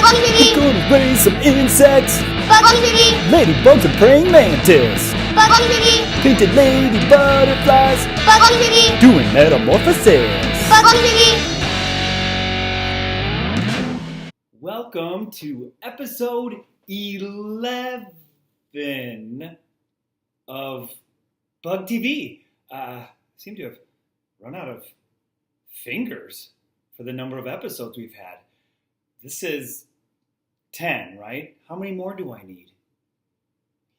We're gonna raise some insects. Buggy Ladybugs and praying mantis. Buggy Painted lady butterflies. Buggy Doing metamorphosis. Welcome to episode 11 of Bug TV. Seem to have run out of fingers for the number of episodes we've had. This is 10, right? How many more do I need?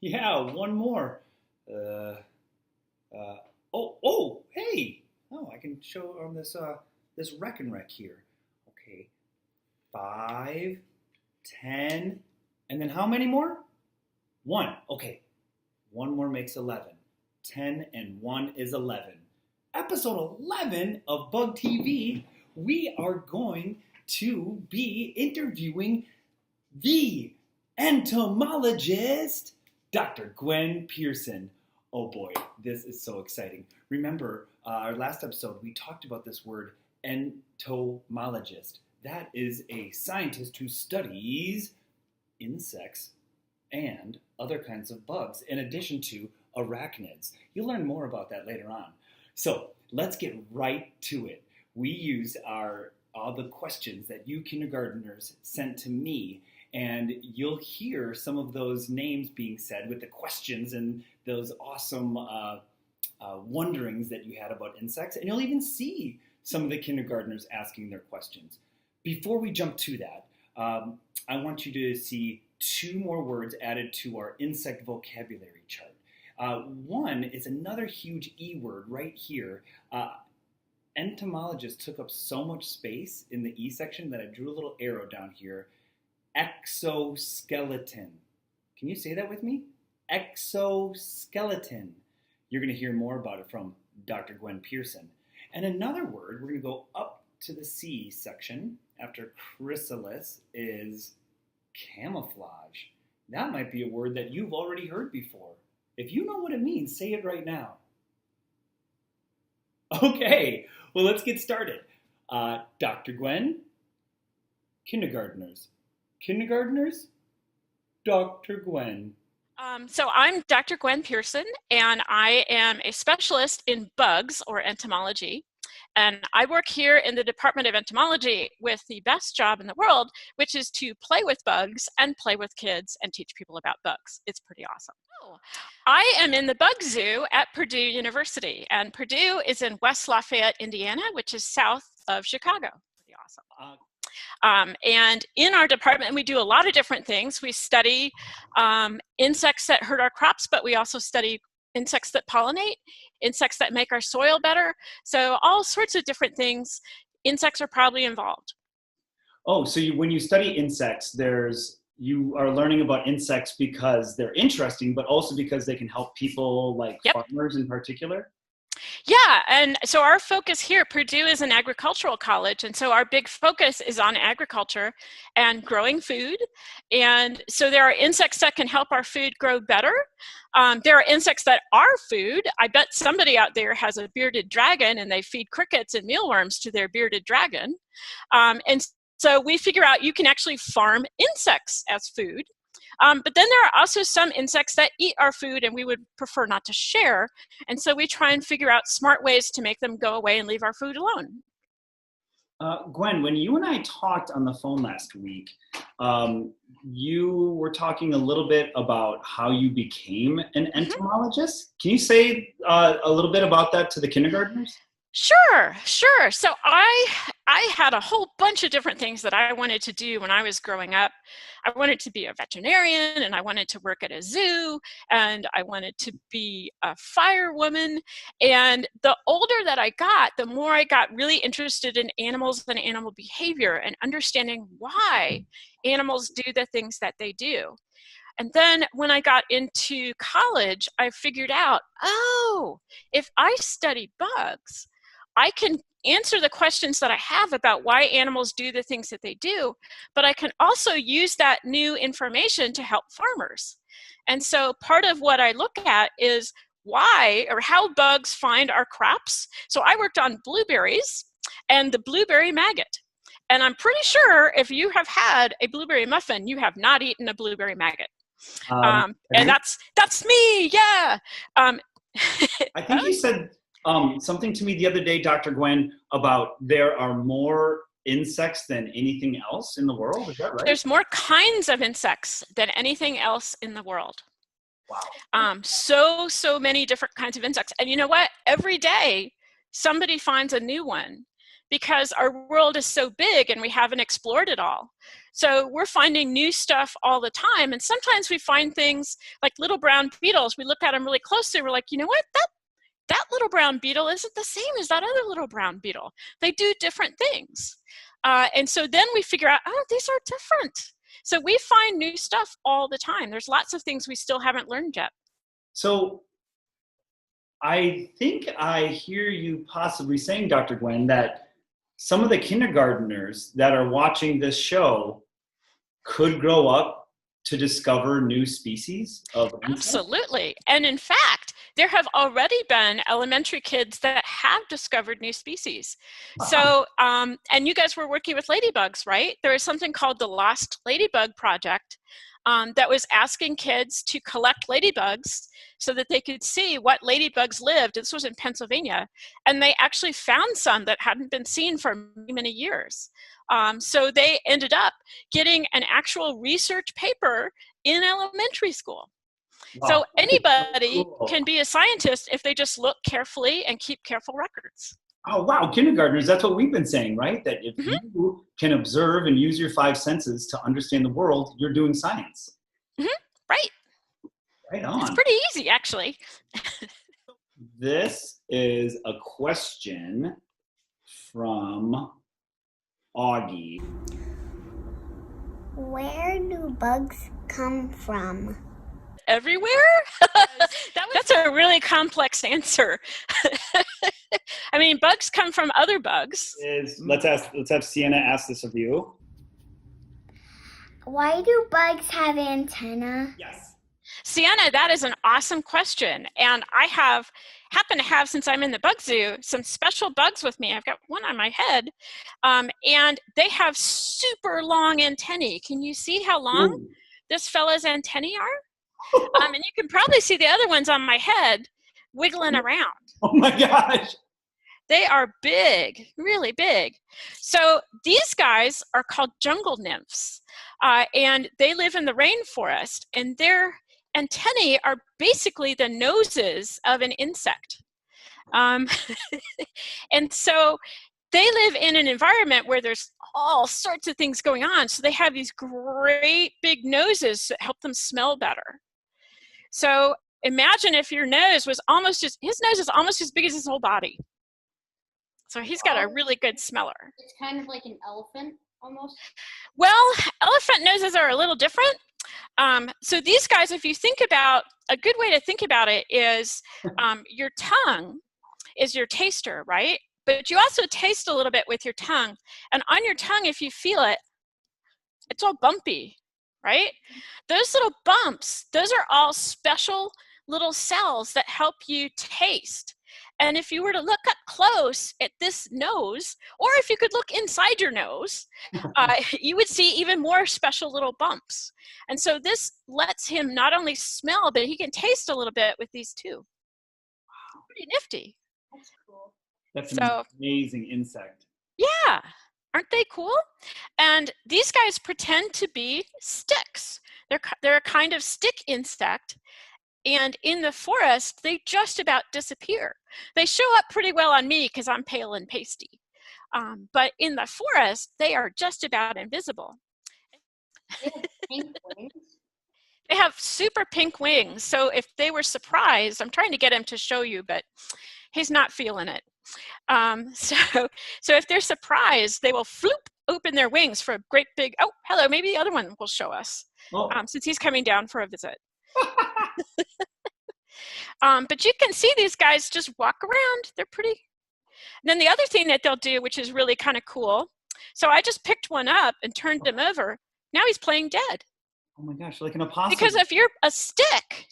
Yeah, one more. Hey! Oh, I can show on this this Rec and Rec here. Okay, 5, 10, and then how many more? 1. Okay, 1 more makes 11. 10 and 1 is 11. Episode 11 of Bug TV, we are going to be interviewing the entomologist, Dr. Gwen Pearson. Oh boy, this is so exciting. Remember, our last episode, we talked about this word, entomologist. That is a scientist who studies insects and other kinds of bugs, in addition to arachnids. You'll learn more about that later on. So let's get right to it. We used all the questions that you kindergartners sent to me, and you'll hear some of those names being said with the questions and those awesome wonderings that you had about insects, and you'll even see some of the kindergartners asking their questions. Before we jump to that, I want you to see 2 more words added to our insect vocabulary chart. One is another huge E word right here. Entomologist took up so much space in the E section that I drew a little arrow down here. Exoskeleton. Can you say that with me? Exoskeleton. You're going to hear more about it from Dr. Gwen Pearson. And another word, we're going to go up to the C section after chrysalis, is camouflage. That might be a word that you've already heard before. If you know what it means, say it right now. Okay, well, let's get started. Dr. Gwen, kindergartners. Kindergartners, Dr. Gwen. So I'm Dr. Gwen Pearson, and I am a specialist in bugs or entomology. And I work here in the Department of Entomology with the best job in the world, which is to play with bugs and play with kids and teach people about bugs. It's pretty awesome. I am in the bug zoo at Purdue University, and Purdue is in West Lafayette, Indiana, which is south of Chicago. Pretty awesome. And in our department, we do a lot of different things. We study insects that hurt our crops, but we also study insects that pollinate, insects that make our soil better. So all sorts of different things. Insects are probably involved. Oh, so when you study insects, you are learning about insects because they're interesting, but also because they can help people, like farmers in particular? Yeah, and so our focus here, Purdue is an agricultural college, and so our big focus is on agriculture and growing food. And so there are insects that can help our food grow better. There are insects that are food. I bet somebody out there has a bearded dragon and they feed crickets and mealworms to their bearded dragon. And so we figure out you can actually farm insects as food. But then there are also some insects that eat our food and we would prefer not to share. And so we try and figure out smart ways to make them go away and leave our food alone. Gwen, when you and I talked on the phone last week, you were talking a little bit about how you became an entomologist. Can you say a little bit about that to the kindergartners? Sure. So I had a whole bunch of different things that I wanted to do when I was growing up. I wanted to be a veterinarian, and I wanted to work at a zoo, and I wanted to be a firewoman. And the older that I got, the more I got really interested in animals and animal behavior and understanding why animals do the things that they do. And then when I got into college, I figured out, if I study bugs, I can answer the questions that I have about why animals do the things that they do, but I can also use that new information to help farmers. And so part of what I look at is why or how bugs find our crops. So I worked on blueberries and the blueberry maggot. And I'm pretty sure if you have had a blueberry muffin, you have not eaten a blueberry maggot. And that's me, yeah. I think you said something to me the other day, Dr. Gwen, about there are more insects than anything else in the world. Is that right? There's more kinds of insects than anything else in the world. Wow. So many different kinds of insects. And you know what? Every day, somebody finds a new one because our world is so big and we haven't explored it all. So we're finding new stuff all the time. And sometimes we find things like little brown beetles. We look at them really closely. We're like, you know what? That little brown beetle isn't the same as that other little brown beetle. They do different things. And so then we figure out, oh, these are different. So we find new stuff all the time. There's lots of things we still haven't learned yet. So I think I hear you possibly saying, Dr. Gwen, that some of the kindergartners that are watching this show could grow up to discover new species of insects? Absolutely. And in fact, there have already been elementary kids that have discovered new species. Wow. So, and you guys were working with ladybugs, right? There is something called the Lost Ladybug Project that was asking kids to collect ladybugs so that they could see what ladybugs lived. This was in Pennsylvania. And they actually found some that hadn't been seen for many, many years. So they ended up getting an actual research paper in elementary school. Wow. So anybody can be a scientist if they just look carefully and keep careful records. Oh, wow. Kindergartners, that's what we've been saying, right? That if you can observe and use your 5 senses to understand the world, you're doing science. Right. Right on. It's pretty easy, actually. This is a question from Augie. Where do bugs come from? Everywhere? That's a really complex answer. I mean, bugs come from other bugs. Let's have Sienna ask this of you. Why do bugs have antennae? Yes. Sienna, that is an awesome question. And I happen to have, since I'm in the bug zoo, some special bugs with me. I've got one on my head. And they have super long antennae. Can you see how long this fella's antennae are? And you can probably see the other ones on my head wiggling around. Oh my gosh. They are big, really big. So these guys are called jungle nymphs, and they live in the rainforest, and their antennae are basically the noses of an insect. And so they live in an environment where there's all sorts of things going on. So they have these great big noses that help them smell better. So imagine if your nose was his nose is almost as big as his whole body. So he's got a really good smeller. It's kind of like an elephant, almost. Well, elephant noses are a little different. So these guys, if you think about, a good way to think about it is your tongue is your taster, right? But you also taste a little bit with your tongue. And on your tongue, if you feel it, it's all bumpy, right? Those little bumps, those are all special little cells that help you taste. And if you were to look up close at this nose, or if you could look inside your nose, you would see even more special little bumps. And so this lets him not only smell, but he can taste a little bit with these too. Pretty nifty. That's cool. That's an amazing insect. Yeah. Aren't they cool? And these guys pretend to be sticks. They're a kind of stick insect. And in the forest, they just about disappear. They show up pretty well on me because I'm pale and pasty. But in the forest, they are just about invisible. They have pink wings. They have super pink wings. So if they were surprised, I'm trying to get him to show you, but he's not feeling it. So if they're surprised, they will floop open their wings for a great big, oh, hello, maybe the other one will show us, since he's coming down for a visit. But you can see these guys just walk around. They're pretty. And then the other thing that they'll do, which is really kind of cool. So I just picked one up and turned him over. Now he's playing dead. Oh my gosh, like an opossum. Because if you're a stick,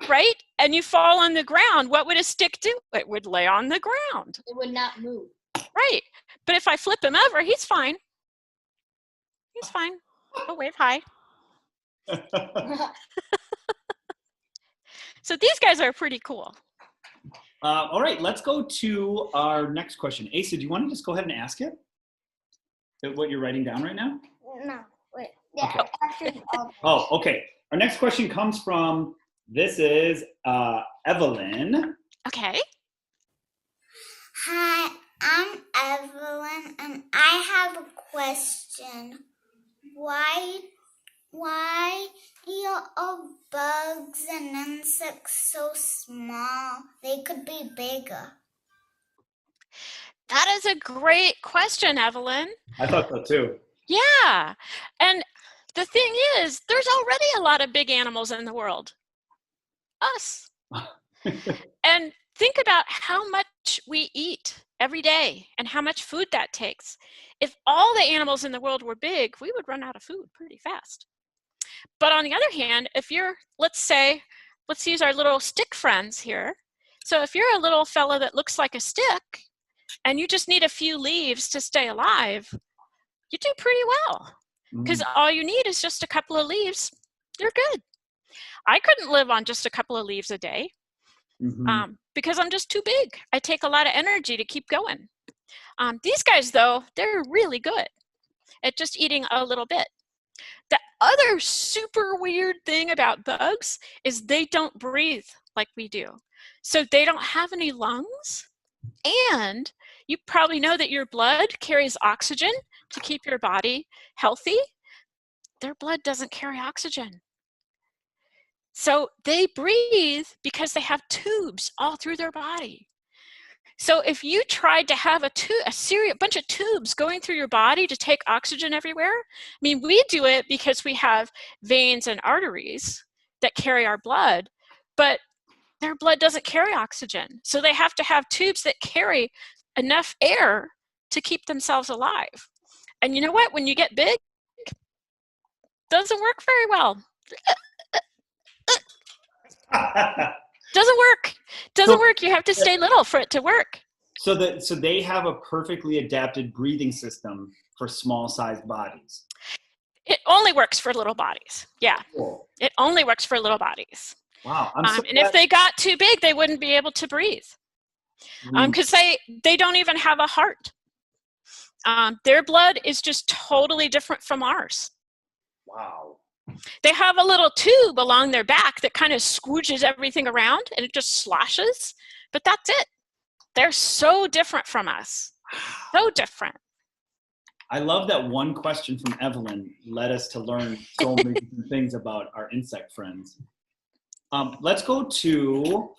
right, and you fall on the ground, what would a stick do? It would lay on the ground. It would not move. Right. But if I flip him over, he's fine. He's fine. He'll wave hi. So these guys are pretty cool. All right, let's go to our next question. Asa, do you want to just go ahead and ask it? What you're writing down right now? No, wait. Yeah, Okay. after all. Oh, okay. Our next question comes from, this is Evelyn. Okay. Hi, I'm Evelyn, and I have a question. Why are bugs and insects so small? They could be bigger. That is a great question, Evelyn. I thought so too. Yeah. And the thing is, there's already a lot of big animals in the world. Us. And think about how much we eat every day and how much food that takes. If all the animals in the world were big, we would run out of food pretty fast. But on the other hand, if you're, let's use our little stick friends here. So if you're a little fella that looks like a stick and you just need a few leaves to stay alive, you do pretty well. Because all you need is just a couple of leaves. You're good. I couldn't live on just a couple of leaves a day because I'm just too big. I take a lot of energy to keep going. These guys, though, they're really good at just eating a little bit. The other super weird thing about bugs is they don't breathe like we do. So they don't have any lungs. And you probably know that your blood carries oxygen to keep your body healthy. Their blood doesn't carry oxygen. So they breathe because they have tubes all through their body. So if you tried to have a bunch of tubes going through your body to take oxygen everywhere, I mean, we do it because we have veins and arteries that carry our blood, but their blood doesn't carry oxygen. So they have to have tubes that carry enough air to keep themselves alive. And you know what? When you get big, it doesn't work very well. Doesn't work. You have to stay little for it to work. So they have a perfectly adapted breathing system for small-sized bodies. It only works for little bodies. Yeah. Cool. It only works for little bodies. Wow. And if they got too big, they wouldn't be able to breathe. Because they don't even have a heart. Their blood is just totally different from ours. Wow. They have a little tube along their back that kind of squooges everything around and it just sloshes, but that's it. They're so different from us. So different. I love that one question from Evelyn led us to learn so many different things about our insect friends. Let's go to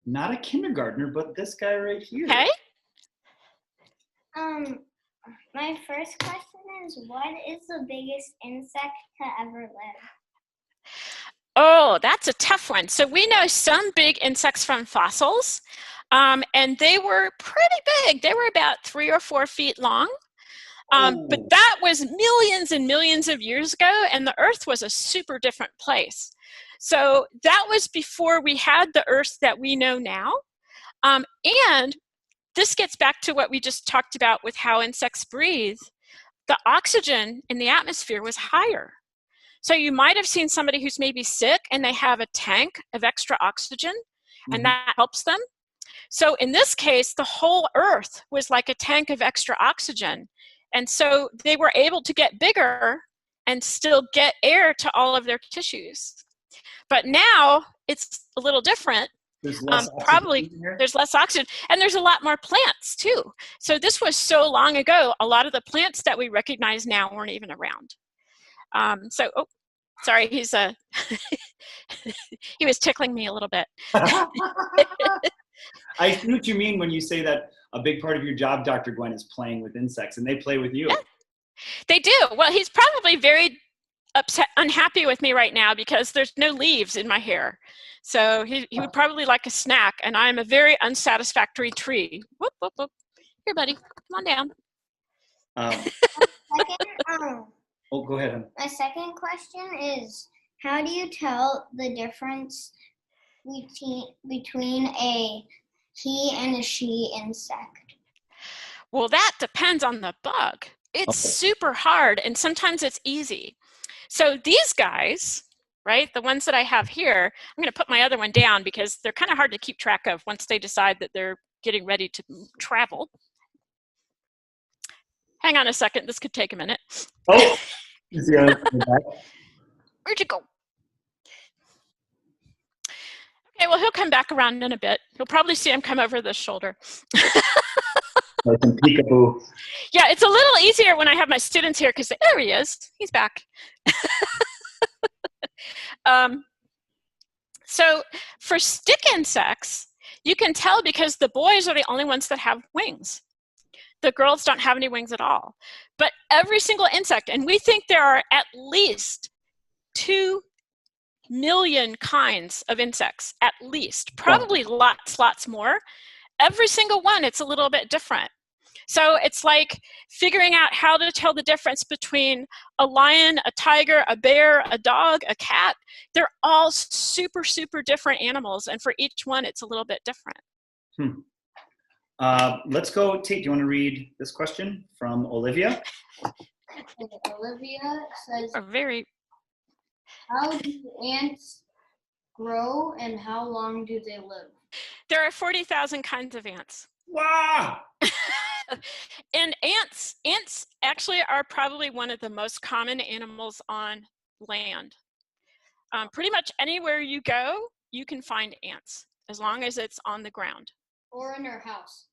not a kindergartner, but this guy right here. Okay. My first question is, what is the biggest insect to ever live? Oh, that's a tough one. So we know some big insects from fossils, and they were pretty big. They were about 3 or 4 feet long. But that was millions and millions of years ago, and the Earth was a super different place. So that was before we had the Earth that we know now. And this gets back to what we just talked about with how insects breathe. The oxygen in the atmosphere was higher. So you might have seen somebody who's maybe sick and they have a tank of extra oxygen, and that helps them. So in this case, the whole Earth was like a tank of extra oxygen. And so they were able to get bigger and still get air to all of their tissues. But now it's a little different. There's less probably there's less oxygen, and there's a lot more plants too. So this was so long ago, a lot of the plants that we recognize now weren't even around. Oh, sorry, he's he was tickling me a little bit. I see what you mean when you say that a big part of your job, Dr. Gwen, is playing with insects, and they play with you. Yeah, they do. Well, he's probably very unhappy with me right now because there's no leaves in my hair. So he would probably like a snack, and I'm a very unsatisfactory tree. Whoop, whoop, whoop. Here, buddy, come on down. Go ahead. My second question is, how do you tell the difference between a he and a she insect? Well, that depends on the bug. It's super hard, and sometimes it's easy. So these guys, right, the ones that I have here, I'm going to put my other one down because they're kind of hard to keep track of once they decide that they're getting ready to travel. Hang on a second, this could take a minute. Oh, where'd you go? Okay, well, he'll come back around in a bit. You'll probably see him come over this shoulder. like some peekaboo. Yeah, it's a little easier when I have my students here because there he is. He's back. So for stick insects, you can tell because the boys are the only ones that have wings. The girls don't have any wings at all. But every single insect, and we think there are at least 2 million kinds of insects, at least, probably lots more. Every single one, it's a little bit different. So it's like figuring out how to tell the difference between a lion, a tiger, a bear, a dog, a cat. They're all super different animals, and for each one, it's a little bit different. Let's go, Tate, do you want to read this question from Olivia? Olivia says, how do ants grow and how long do they live? There are 40,000 kinds of ants. Wow! And ants actually are probably one of the most common animals on land. Pretty much anywhere you go, you can find ants, as long as it's on the ground. Or in our house.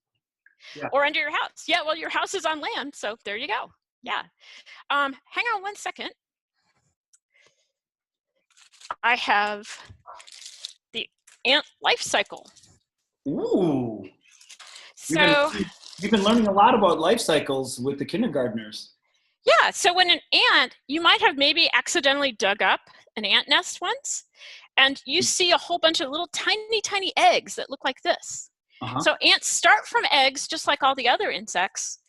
Yeah. Or under your house. Yeah, well, your house is on land, so there you go. Yeah. Hang on one second. I have the ant life cycle. Ooh. So You've been learning a lot about life cycles with the kindergartners. yeah, so when an ant, you might have maybe accidentally dug up an ant nest once, and you see a whole bunch of little tiny eggs that look like this. So ants start from eggs just like all the other insects,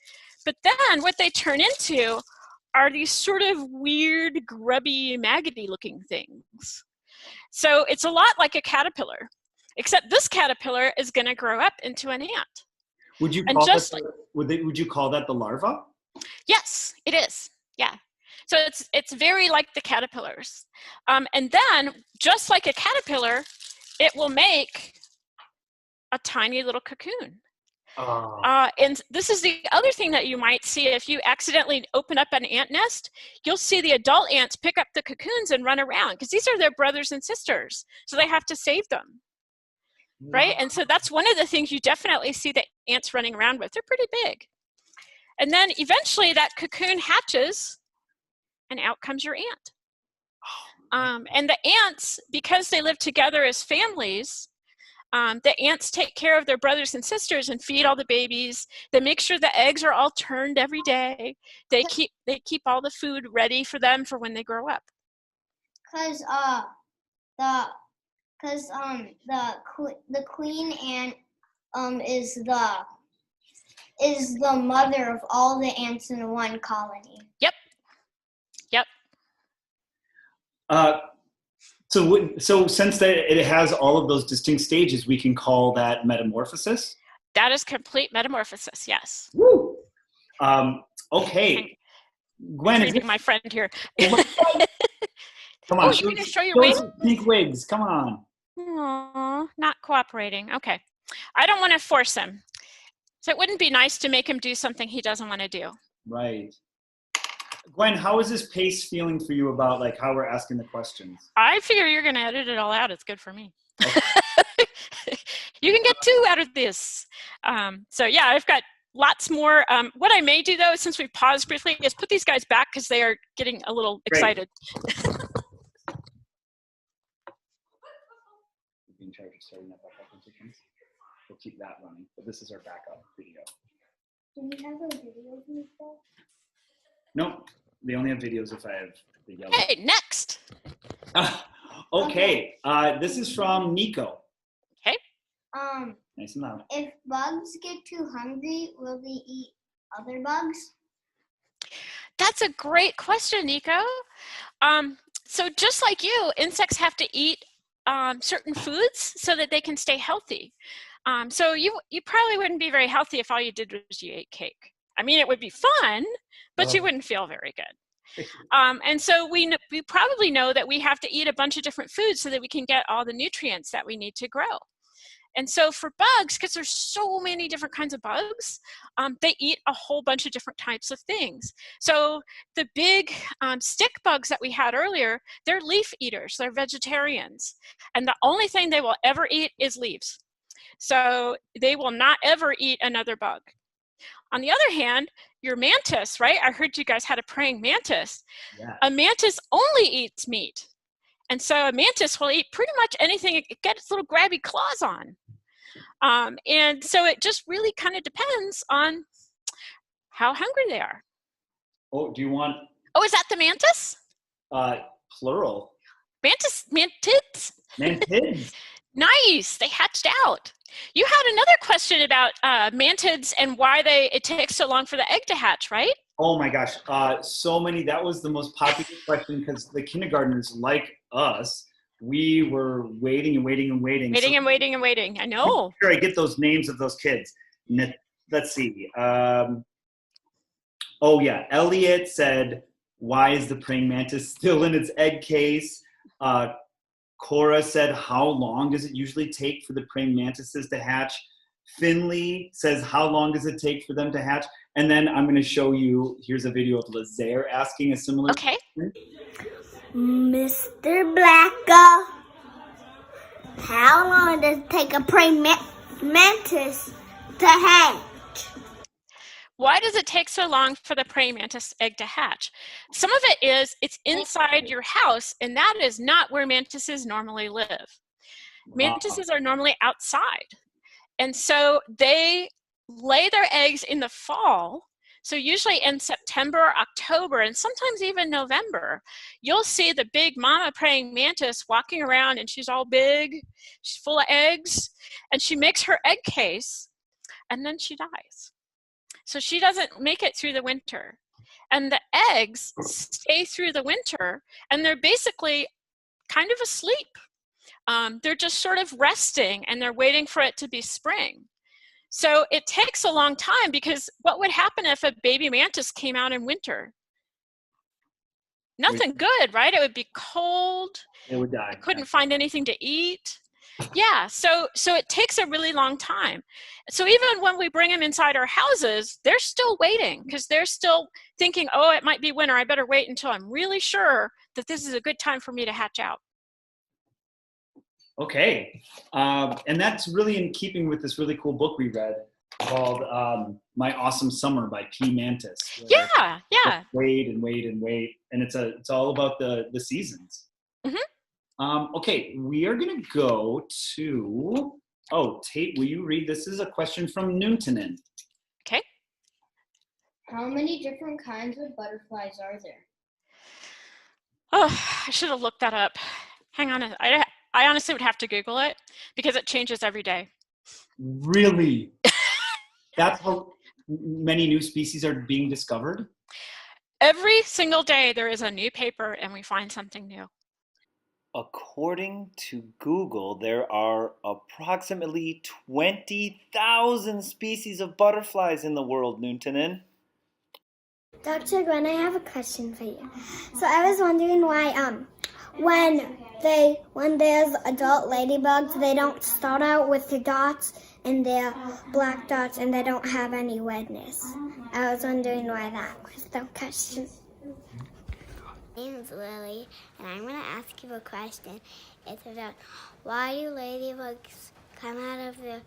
but then what they turn into are these sort of weird, grubby, maggoty looking things. So it's a lot like a caterpillar, except this caterpillar is going to grow up into an ant. Would you call that the larva? Yes, it is. Yeah. So it's very like the caterpillars. And then, just like a caterpillar, it will make a tiny little cocoon. And this is the other thing that you might see if you accidentally open up an ant nest. You'll see the adult ants pick up the cocoons and run around because these are their brothers and sisters. So they have to save them. Right? And so that's one of the things you definitely see the ants running around with. They're pretty big. And then eventually that cocoon hatches and out comes your ant. And the ants, because they live together as families, the ants take care of their brothers and sisters and feed all the babies. They make sure the eggs are all turned every day. They keep all the food ready for them for when they grow up. Because the queen ant is the mother of all the ants in one colony. Yep. So since it has all of those distinct stages, we can call that metamorphosis? That is complete metamorphosis, yes. Woo! Okay. Gwen, reading my friend here. Come on. Oh, you want to show your wings? Pink wigs, come on. Aww, not cooperating. Okay. I don't want to force him. So it wouldn't be nice to make him do something he doesn't want to do. Right. Gwen, how is this pace feeling for you about like how we're asking the questions? I figure you're going to edit it all out. It's good for me. Okay. You can get 2 out of this. So yeah, I've got lots more. What I may do though, since we've paused briefly, is put these guys back because they are getting a little excited. In charge of starting up our competitions. We'll keep that running, but this is our backup video. Do we have those videos and stuff? Nope, they only have videos if I have the yellow. Hey, next. Okay, this is from Nico. Okay. Nice and loud. If bugs get too hungry, will they eat other bugs? That's a great question, Nico. So just like you, insects have to eat certain foods so that they can stay healthy. So you probably wouldn't be very healthy if all you did was you ate cake. I mean, it would be fun, but you wouldn't feel very good. And so we probably know that we have to eat a bunch of different foods so that we can get all the nutrients that we need to grow. And so for bugs, because there's so many different kinds of bugs, they eat a whole bunch of different types of things. So the big stick bugs that we had earlier, they're leaf eaters, they're vegetarians. And the only thing they will ever eat is leaves. So they will not ever eat another bug. On the other hand, your mantis, right? I heard you guys had a praying mantis. Yeah. A mantis only eats meat. And so a mantis will eat pretty much anything it gets its little grabby claws on. And so it just really kind of depends on how hungry they are. Oh, do you want? Oh, is that the mantis? Plural. Mantids? Mantids. Nice, they hatched out. You had another question about mantids and why it takes so long for the egg to hatch, right? Oh my gosh, so many. That was the most popular question because the kindergartners, like us, we were waiting and waiting and waiting. Waiting. I know. Sure, I get those names of those kids. Let's see. Oh yeah, Elliot said, "Why is the praying mantis still in its egg case?" Cora said, "How long does it usually take for the praying mantises to hatch?" Finley says, "How long does it take for them to hatch?" And then I'm going to show you, here's a video of Lazaire asking a similar question. Mr. Blecha, how long does it take a praying mantis to hatch? Why does it take so long for the praying mantis egg to hatch? Some of it is it's inside your house, and that is not where mantises normally live. Mantises are normally outside. And so they lay their eggs in the fall. So usually in September, October, and sometimes even November, you'll see the big mama praying mantis walking around, and she's all big, she's full of eggs, and she makes her egg case, and then she dies. So she doesn't make it through the winter. And the eggs stay through the winter, and they're basically kind of asleep. They're just sort of resting, and they're waiting for it to be spring. So it takes a long time, because what would happen if a baby mantis came out in winter? Nothing good, right? It would be cold. It would die. Couldn't find anything to eat. Yeah, so it takes a really long time. So even when we bring them inside our houses, they're still waiting, because they're still thinking, oh, it might be winter. I better wait until I'm really sure that this is a good time for me to hatch out. Okay, and that's really in keeping with this really cool book we read called My Awesome Summer by P. Mantis. Yeah. Wait and wait and wait, and it's all about the seasons. Mm-hmm. Okay, we are gonna go to, Tate, will you read? This is a question from Noontinen. Okay. How many different kinds of butterflies are there? Oh, I should have looked that up. Hang on, I honestly would have to Google it, because it changes every day. Really? That's how many new species are being discovered? Every single day there is a new paper and we find something new. According to Google, there are approximately 20,000 species of butterflies in the world, Noontinen. Dr. Gwen, I have a question for you. So I was wondering why when there's adult ladybugs, they don't start out with the dots, and they're black dots, and they don't have any redness. I was wondering why that was the question. My name is Lily, and I'm going to ask you a question. It's about why do ladybugs come out of the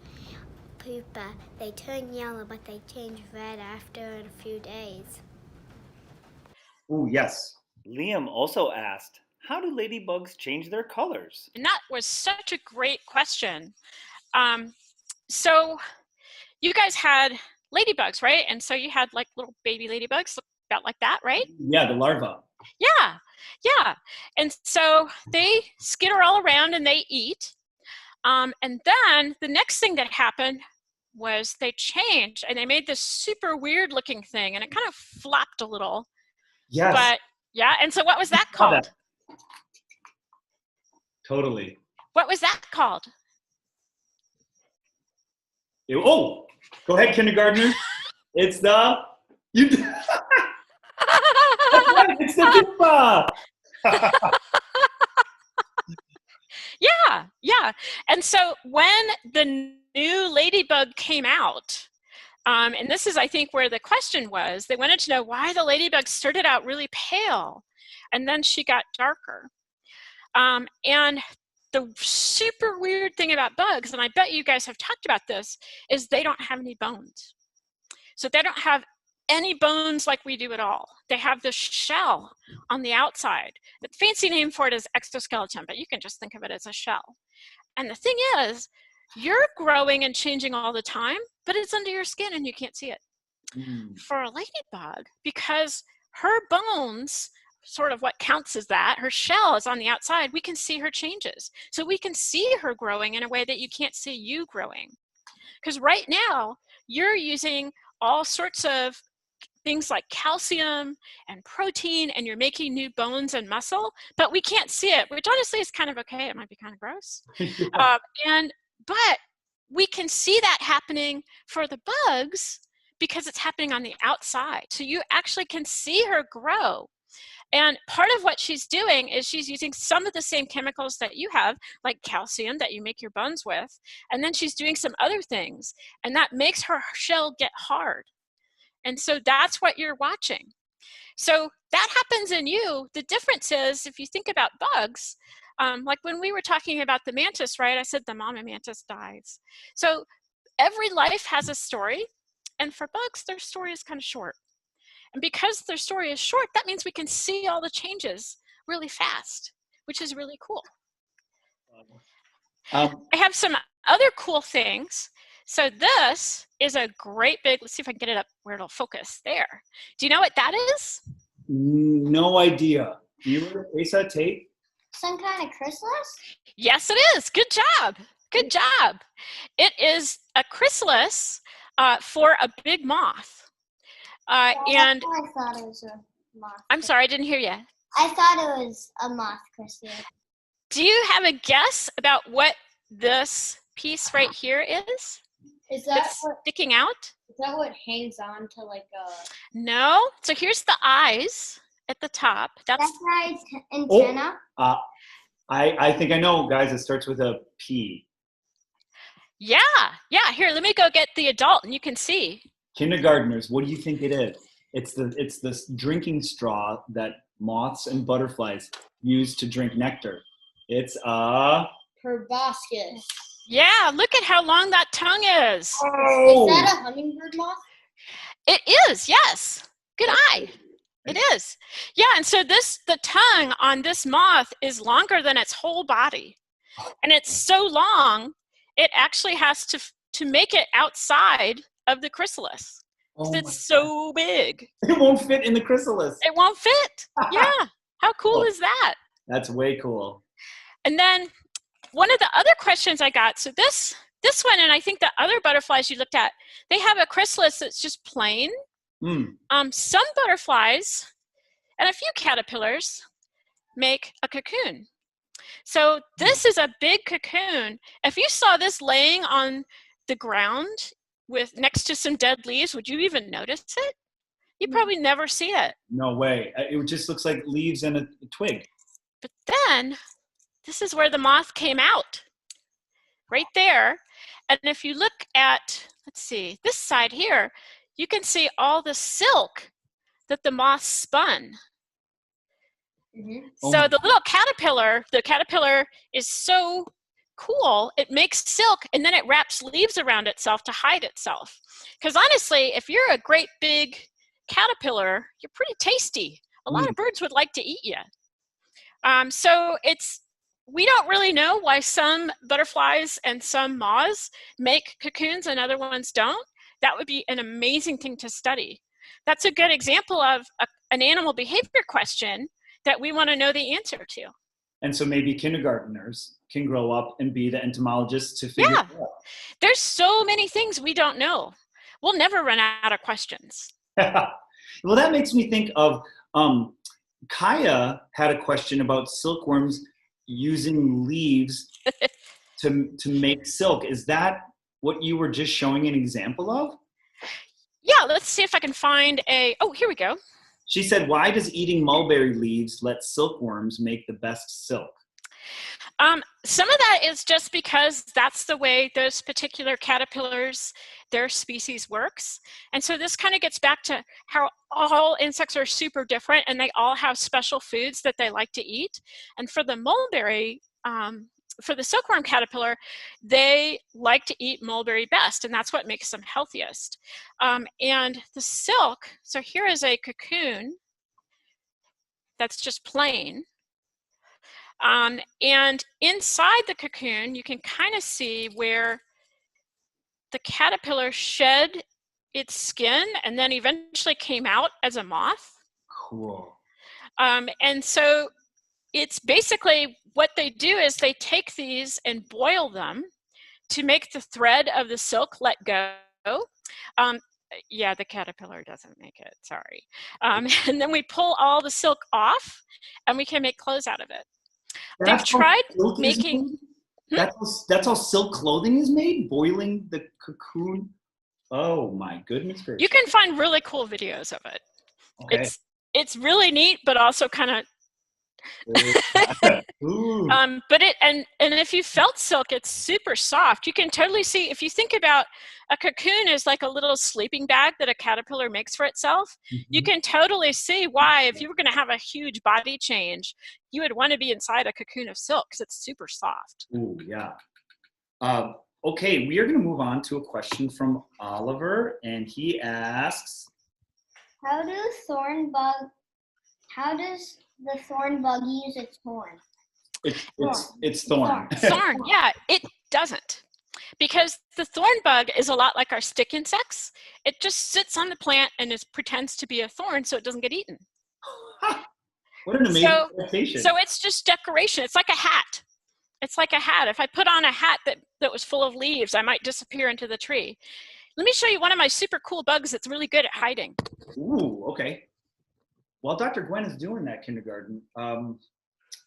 pupa? They turn yellow, but they change red after a few days. Oh, yes. Liam also asked, how do ladybugs change their colors? And that was such a great question. So you guys had ladybugs, right? And so you had like little baby ladybugs, about like that, right? Yeah, the larva. Yeah. And so they skitter all around and they eat. And then the next thing that happened was they changed, and they made this super weird looking thing, and it kind of flopped a little. Yes. But yeah, and so what was that called? Totally. What was that called? Go ahead, kindergartner. It's the You did. That's right, it's the pupa. Yeah. And so when the new ladybug came out, and this is, I think, where the question was, they wanted to know why the ladybug started out really pale, and then she got darker. And the super weird thing about bugs, and I bet you guys have talked about this, is they don't have any bones. So they don't have any bones like we do at all. They have this shell on the outside. The fancy name for it is exoskeleton, but you can just think of it as a shell. And the thing is, you're growing and changing all the time, but it's under your skin and you can't see it. For a ladybug, because her bones, sort of what counts as that, her shell is on the outside, we can see her changes. So we can see her growing in a way that you can't see you growing. Because right now, you're using all sorts of things like calcium and protein, and you're making new bones and muscle, but we can't see it, which honestly is kind of okay. It might be kind of gross. But we can see that happening for the bugs because it's happening on the outside. So you actually can see her grow. And part of what she's doing is she's using some of the same chemicals that you have, like calcium that you make your bones with, and then she's doing some other things, and that makes her shell get hard. And so that's what you're watching. So that happens in you. The difference is, if you think about bugs, like when we were talking about the mantis, right? I said the mama mantis dies. So every life has a story, and for bugs, their story is kind of short. And because their story is short, that means we can see all the changes really fast, which is really cool. I have some other cool things. So this is a great big, let's see if I can get it up where it'll focus there. Do you know what that is? No idea. You erase that tape? Some kind of chrysalis? Yes, it is. Good job. Good job. It is a chrysalis for a big moth. And I thought it was a moth. I'm sorry, I didn't hear you. I thought it was a moth chrysalis. Do you have a guess about what this piece right here is? Is that sticking out? Is that what hangs on to like a? No. So here's the eyes at the top. That's That's antenna. I think I know, guys. It starts with a P. Yeah. Here, let me go get the adult, and you can see. Kindergartners, what do you think it is? It's this drinking straw that moths and butterflies use to drink nectar. It's a Proboscis. Yeah, look at how long that tongue is. Oh! Is that a hummingbird moth? It is, yes. Good eye. It is. Yeah, and so the tongue on this moth is longer than its whole body. And it's so long, it actually has to make it outside of the chrysalis. Oh It's so big. It won't fit in the chrysalis. It won't fit. Yeah. How cool is that? That's way cool. And then one of the other questions I got, so this one, and I think the other butterflies you looked at, they have a chrysalis that's just plain. Some butterflies and a few caterpillars make a cocoon. So this is a big cocoon. If you saw this laying on the ground next to some dead leaves, would you even notice it? You probably never see it. No way. It just looks like leaves and a twig. But then this is where the moth came out, right there. And if you look at, let's see, this side here, you can see all the silk that the moth spun. So the little caterpillar, the caterpillar is so cool, it makes silk and then it wraps leaves around itself to hide itself. Because honestly, if you're a great big caterpillar, you're pretty tasty. A lot of birds would like to eat you. So we don't really know why some butterflies and some moths make cocoons and other ones don't. That would be an amazing thing to study. That's a good example of an animal behavior question that we want to know the answer to. And so maybe kindergartners can grow up and be the entomologists to figure it out. There's so many things we don't know. We'll never run out of questions. Well, that makes me think of Kaya had a question about silkworms using leaves to make silk. Is that what you were just showing an example of? Yeah, let's see if I can find oh, here we go. She said, why does eating mulberry leaves let silkworms make the best silk? Some of that is just because that's the way those particular caterpillars, their species works. And so this kind of gets back to how all insects are super different and they all have special foods that they like to eat. And for the mulberry, for the silkworm caterpillar, they like to eat mulberry best, and that's what makes them healthiest. And the silk, so here is a cocoon that's just plain. And inside the cocoon, you can kind of see where the caterpillar shed its skin and then eventually came out as a moth. Cool. And so it's basically what they do is they take these and boil them to make the thread of the silk let go. Yeah, the caterpillar doesn't make it, sorry. And then we pull all the silk off and we can make clothes out of it. They've tried making... That's how silk clothing is made? Boiling the cocoon? Oh my goodness gracious. You can find really cool videos of it. Okay. It's really neat, but also kind of but if you felt silk, it's super soft. You can totally see, if you think about a cocoon is like a little sleeping bag that a caterpillar makes for itself. You can totally see why, if you were going to have a huge body change, you would want to be inside a cocoon of silk because it's super soft. Ooh, yeah. Okay, we are going to move on to a question from Oliver, and he asks, How does the thorn bug use its horn? It's thorn. Thorn, yeah, it doesn't. Because the thorn bug is a lot like our stick insects. It just sits on the plant and pretends to be a thorn so it doesn't get eaten. What an amazing adaptation. So it's just decoration. It's like a hat. It's like a hat. If I put on a hat that was full of leaves, I might disappear into the tree. Let me show you one of my super cool bugs that's really good at hiding. Ooh, okay. While Dr. Gwen is doing that, kindergarten,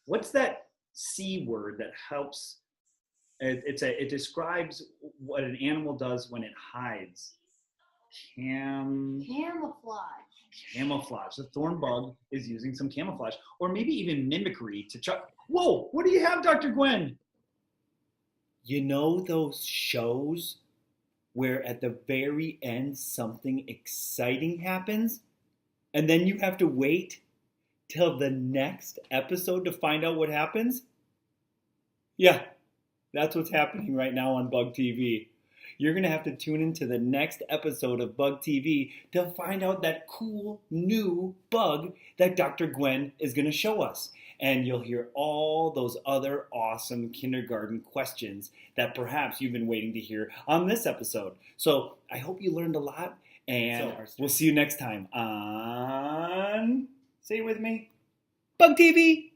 what's that C word that helps? It describes what an animal does when it hides. Camouflage. Camouflage. The thorn bug is using some camouflage, or maybe even mimicry to try. Whoa! What do you have, Dr. Gwen? You know those shows where at the very end something exciting happens, and then you have to wait till the next episode to find out what happens? Yeah, that's what's happening right now on Bug TV. You're going to have to tune into the next episode of Bug TV to find out that cool new bug that Dr. Gwen is going to show us. And you'll hear all those other awesome kindergarten questions that perhaps you've been waiting to hear on this episode. So I hope you learned a lot, and we'll see you next time on, say it with me, Bug TV.